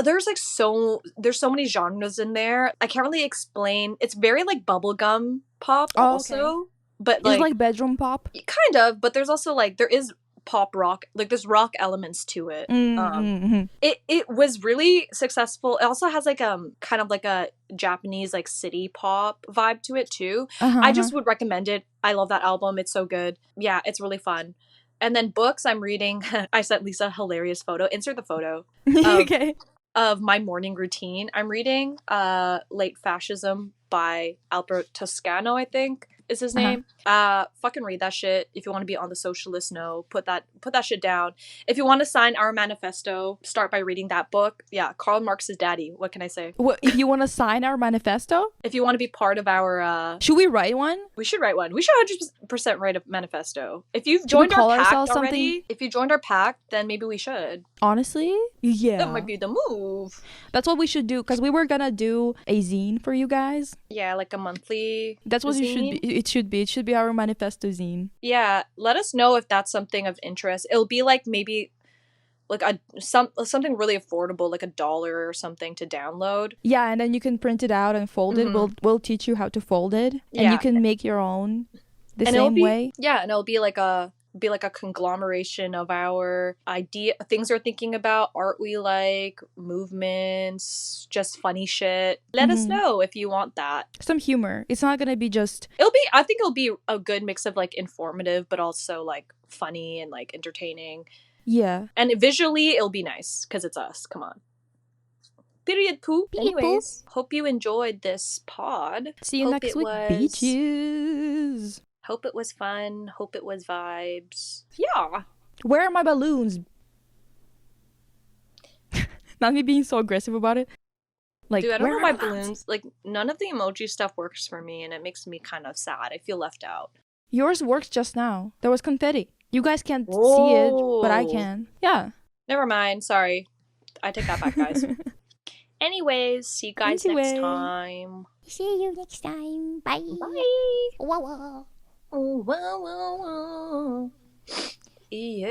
there's so many genres in there. I can't really explain. It's very like bubblegum pop also, but It's like bedroom pop. kind of. But there's also like there is pop rock, like there's rock elements to it. It was really successful. It also has like kind of like a Japanese like city pop vibe to it too. I just would recommend it. I love that album. It's so good. Yeah, it's really fun. And then books I'm reading. I sent Lisa a hilarious photo. Insert the photo Okay. of my morning routine. I'm reading Late Fascism by Albert Toscano, I think is his name. Fucking read that shit if you want to be on the socialist no. Put that shit down. If you want to sign our manifesto, start by reading that book. Yeah, Karl Marx's daddy. What can I say? What, if you want to sign our manifesto? If you want to be part of our should we write one? We should write one. We should 100% write a manifesto. If you've joined our pact already, if you joined our pact, then maybe we should. Honestly? Yeah. That might be the move. That's what we should do, because we were gonna do a zine for you guys. Yeah, like a monthly. That's what zine. It should be our manifesto zine. Yeah, let us know if that's something of interest. It'll be like maybe like something really affordable, like $1 or something to download. Yeah, and then you can print it out and fold it. We'll teach you how to fold it, and you can make your own the same way. Yeah, and it'll be like a conglomeration of our things we're thinking about, art we like, movements, just funny shit. Let us know if you want that. Some humor. It's not gonna be just. I think it'll be a good mix of like informative, but also like funny and like entertaining. Yeah. And visually, it'll be nice because it's us. Come on. Period poo. Anyways, hope you enjoyed this pod. See you next week, bitches. Hope it was fun. Hope it was vibes. Yeah. Where are my balloons? Not me being so aggressive about it. Like, dude, I don't know my balloons. Like, none of the emoji stuff works for me, and it makes me kind of sad. I feel left out. Yours works just now. There was confetti. You guys can't see it, but I can. Yeah. Never mind. Sorry. I take that back, guys. Anyways, see you guys next time. See you next time. Bye. Bye. Whoa, whoa. Oh, whoa, whoa, whoa. Yeah.